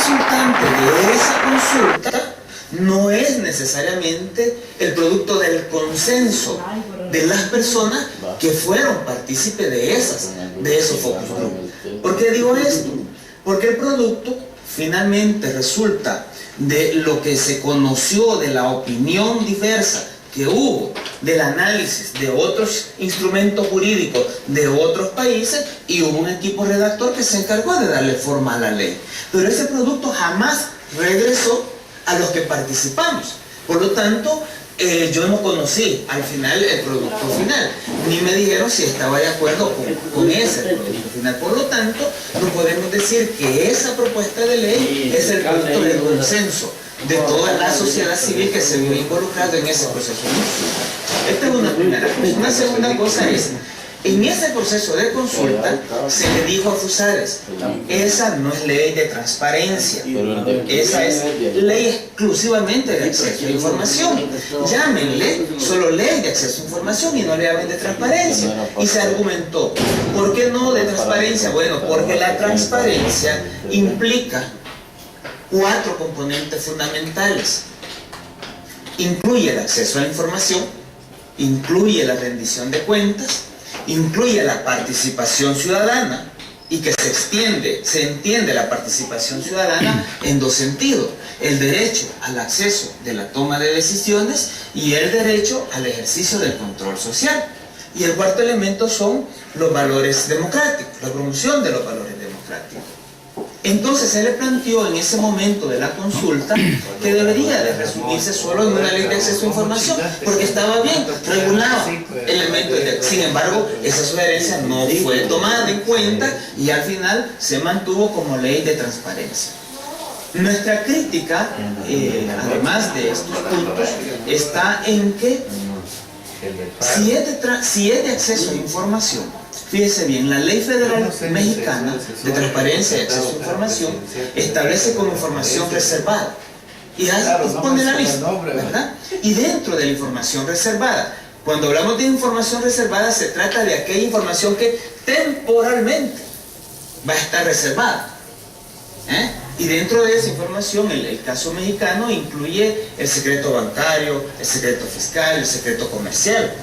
resultante de esa consulta no es necesariamente el producto del consenso de las personas que fueron partícipes de esos focus group. ¿Por qué digo esto? Porque el producto finalmente resulta de lo que se conoció, de la opinión diversa que hubo, del análisis de otros instrumentos jurídicos de otros países, y hubo un equipo redactor que se encargó de darle forma a la ley. Pero ese producto jamás regresó a los que participamos. Por lo tanto, yo no conocí al final el producto final, ni me dijeron si estaba de acuerdo con ese producto final. Por lo tanto, no podemos decir que esa propuesta de ley es el producto del consenso de toda la sociedad civil que se vio involucrada en ese proceso. Esta es una primera cosa. Una segunda cosa es, en ese proceso de consulta se le dijo a Fusades, esa no es ley de transparencia, esa es ley exclusivamente de acceso a información. Llámenle solo ley de acceso a información y no le hablen de transparencia. Y se argumentó, ¿por qué no de transparencia? Bueno, porque la transparencia implica 4 componentes fundamentales. Incluye el acceso a la información, incluye la rendición de cuentas, incluye la participación ciudadana, y que se entiende la participación ciudadana en 2 sentidos: el derecho al acceso de la toma de decisiones y el derecho al ejercicio del control social. Y el cuarto elemento son los valores democráticos, la promoción de los valores democráticos. Entonces se le planteó en ese momento de la consulta que debería de resumirse solo en una ley de acceso a información, porque estaba bien, regulaba elementos de... Sin embargo, esa sugerencia no fue tomada en cuenta y al final se mantuvo como ley de transparencia. Nuestra crítica, además de estos puntos, está en que si es de acceso a información, fíjese bien, la Ley Federal Mexicana de Transparencia y Acceso a Información establece como información reservada y pone la lista, ¿verdad? Y dentro de la información reservada, cuando hablamos de información reservada, se trata de aquella información que temporalmente va a estar reservada, y dentro de esa información, el caso mexicano incluye el secreto bancario, el secreto fiscal, el secreto comercial.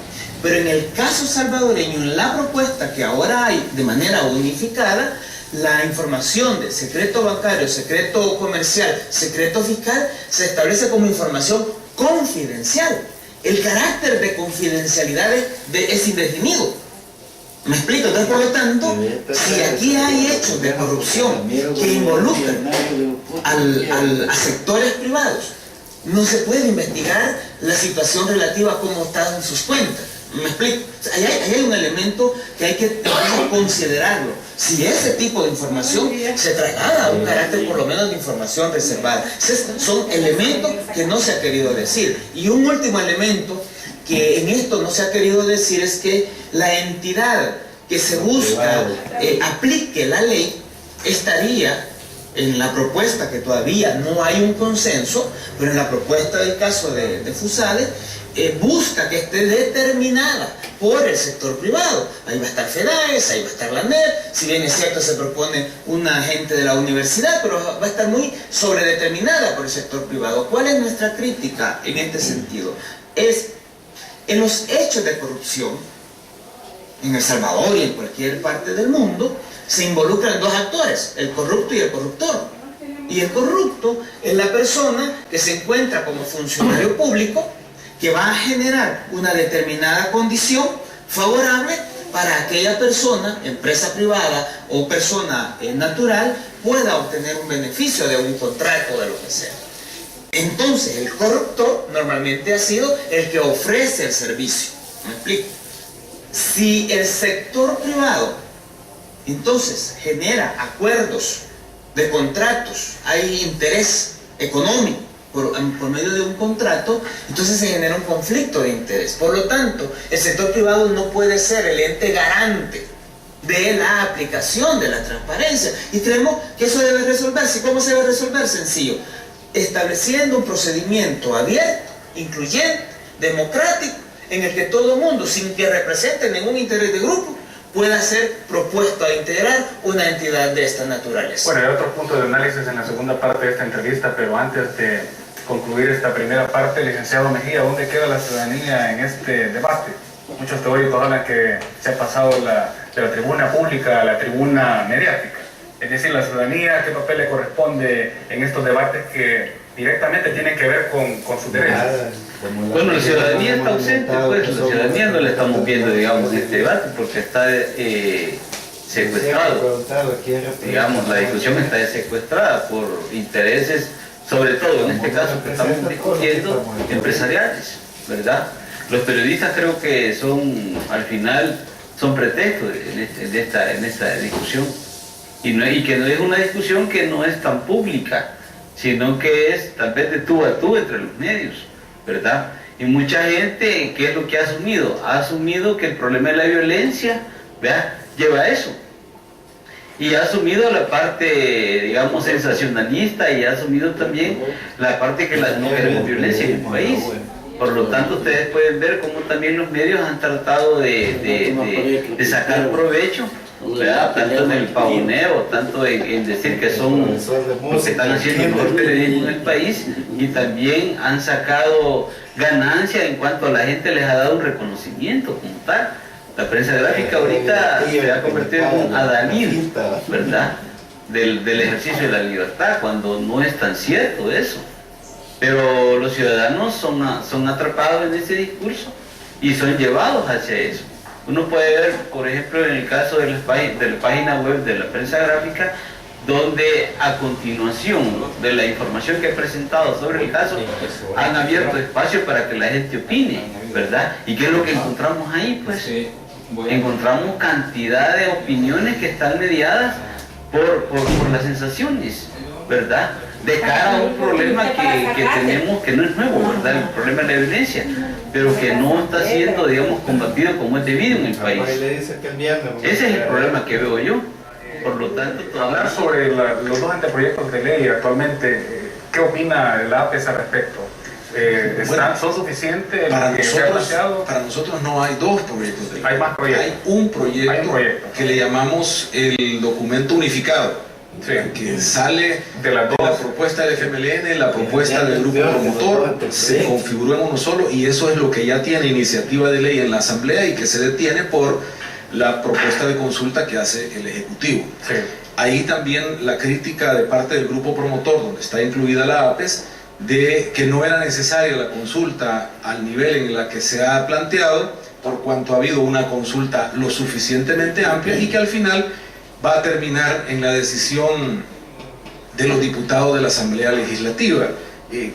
Pero en el caso salvadoreño, en la propuesta que ahora hay de manera unificada, la información del secreto bancario, secreto comercial, secreto fiscal, se establece como información confidencial. El carácter de confidencialidad es indefinido. ¿Me explico? Entonces, por lo tanto, si aquí hay hechos de corrupción que involucran a sectores privados, no se puede investigar la situación relativa a cómo están sus cuentas. ¿Me explico? Ahí hay un elemento que hay que considerarlo. Si ese tipo de información se traslada a un carácter por lo menos de información reservada. Son elementos que no se ha querido decir. Y un último elemento que en esto no se ha querido decir es que la entidad que se busca aplique la ley estaría en la propuesta, que todavía no hay un consenso, pero en la propuesta del caso de Fusades, busca que esté determinada por el sector privado. Ahí va a estar FEDAES, ahí va a estar la ANER, si bien es cierto se propone un agente de la universidad, pero va a estar muy sobredeterminada por el sector privado. ¿Cuál es nuestra crítica en este sentido? Es en los hechos de corrupción, en El Salvador y en cualquier parte del mundo, se involucran 2 actores, el corrupto y el corruptor. Y el corrupto es la persona que se encuentra como funcionario público, que va a generar una determinada condición favorable para aquella persona, empresa privada o persona natural, pueda obtener un beneficio de un contrato, de lo que sea. Entonces, el corruptor normalmente ha sido el que ofrece el servicio. ¿Me explico? Si el sector privado entonces genera acuerdos de contratos, hay interés económico por medio de un contrato, entonces se genera un conflicto de interés. Por lo tanto, el sector privado no puede ser el ente garante de la aplicación de la transparencia. Y creemos que eso debe resolverse. ¿Cómo se debe resolver? Sencillo. Estableciendo un procedimiento abierto, incluyente, democrático, en el que todo el mundo, sin que represente ningún interés de grupo, pueda ser propuesto a integrar una entidad de esta naturaleza. Bueno, hay otro punto de análisis en la segunda parte de esta entrevista, pero antes de concluir esta primera parte, licenciado Mejía, ¿dónde queda la ciudadanía en este debate? Muchos teóricos hablan que se ha pasado de la tribuna pública a la tribuna mediática. Es decir, la ciudadanía, ¿qué papel le corresponde en estos debates que directamente tienen que ver con sus derechos? Bueno, la ciudadanía está ausente, pues la ciudadanía no la estamos viendo, digamos, en este debate porque está secuestrado. Digamos, la discusión está secuestrada por intereses, sobre todo en este caso que estamos discutiendo, empresariales, ¿verdad? Los periodistas creo que son, al final, son pretextos en esta discusión. Y que no es una discusión que no es tan pública, sino que es tal vez de tú a tú entre los medios, ¿verdad? Y mucha gente, ¿qué es lo que ha asumido? Ha asumido que el problema de la violencia, ¿verdad?, lleva a eso. Y ha asumido la parte, digamos, sensacionalista, y ha asumido también la parte que no queremos violencia en el país. Por lo tanto, ustedes pueden ver cómo también los medios han tratado de sacar provecho, ¿verdad?, tanto en el pavoneo, tanto en decir que son los que están haciendo el mejor periodismo en el país, y también han sacado ganancia en cuanto a la gente les ha dado un reconocimiento como tal. La prensa gráfica ahorita se ha convertido en un adalid, ¿verdad?, del ejercicio de la libertad, cuando no es tan cierto eso. Pero los ciudadanos son atrapados en ese discurso y son llevados hacia eso. Uno puede ver, por ejemplo, en el caso de la página web de la prensa gráfica, donde a continuación de la información que he presentado sobre el caso, han abierto espacio para que la gente opine, ¿verdad? ¿Y qué es lo que encontramos ahí? Pues encontramos cantidad de opiniones que están mediadas por las sensaciones, ¿verdad?, de cara a un problema que tenemos, que no es nuevo, ¿verdad?, el problema de la violencia, pero que no está siendo, digamos, combatido como es debido en el país. Ese es el problema que veo yo. Por lo tanto, hablar sobre los dos anteproyectos de ley actualmente, ¿qué opina la APES al respecto? ¿Son suficientes? Para nosotros no hay dos proyectos de ley. Hay más proyectos. Hay un proyecto que le llamamos el documento unificado. Sí, que sale de la propuesta del FMLN, la propuesta del grupo promotor, se configuró en uno solo, y eso es lo que ya tiene iniciativa de ley en la Asamblea y que se detiene por la propuesta de consulta que hace el Ejecutivo. Sí. Ahí también la crítica de parte del grupo promotor, donde está incluida la APES, de que no era necesaria la consulta al nivel en la que se ha planteado, por cuanto ha habido una consulta lo suficientemente amplia y que al final va a terminar en la decisión de los diputados de la Asamblea Legislativa.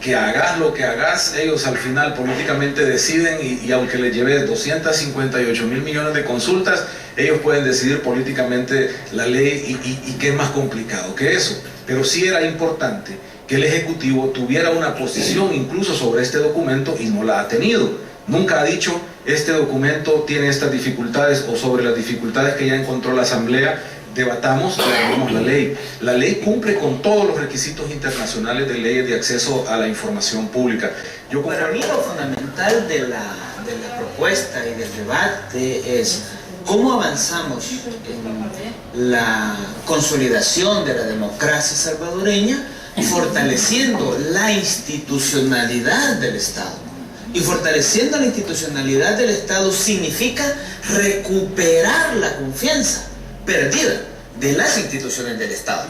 Que hagas lo que hagas, ellos al final políticamente deciden, y aunque les lleve 258.000 millones de consultas, ellos pueden decidir políticamente la ley, y qué es más complicado que eso. Pero sí era importante que el Ejecutivo tuviera una posición incluso sobre este documento, y no la ha tenido. Nunca ha dicho, este documento tiene estas dificultades, o sobre las dificultades que ya encontró la Asamblea, debatamos y hagamos la ley. La ley cumple con todos los requisitos internacionales de leyes de acceso a la información pública. Para mí lo fundamental de la propuesta y del debate es cómo avanzamos en la consolidación de la democracia salvadoreña, fortaleciendo la institucionalidad del Estado. Y fortaleciendo la institucionalidad del Estado significa recuperar la confianza perdida de las instituciones del Estado.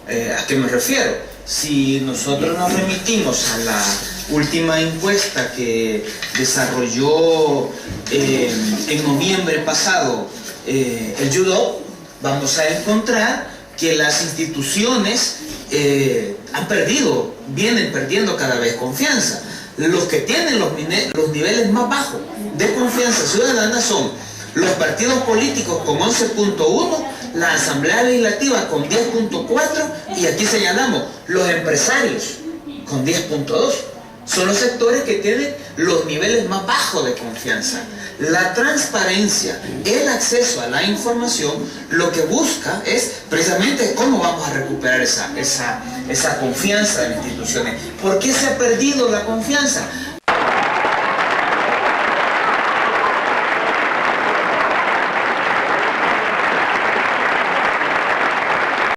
¿A qué me refiero? Si nosotros nos remitimos a la última encuesta que desarrolló en noviembre pasado el UDOP, vamos a encontrar que las instituciones vienen perdiendo cada vez confianza. Los que tienen los niveles más bajos de confianza ciudadana son los partidos políticos con 11.1, la Asamblea Legislativa con 10.4, y aquí señalamos los empresarios con 10.2. Son los sectores que tienen los niveles más bajos de confianza. La transparencia, el acceso a la información, lo que busca es precisamente cómo vamos a recuperar esa confianza en las instituciones. ¿Por qué se ha perdido la confianza?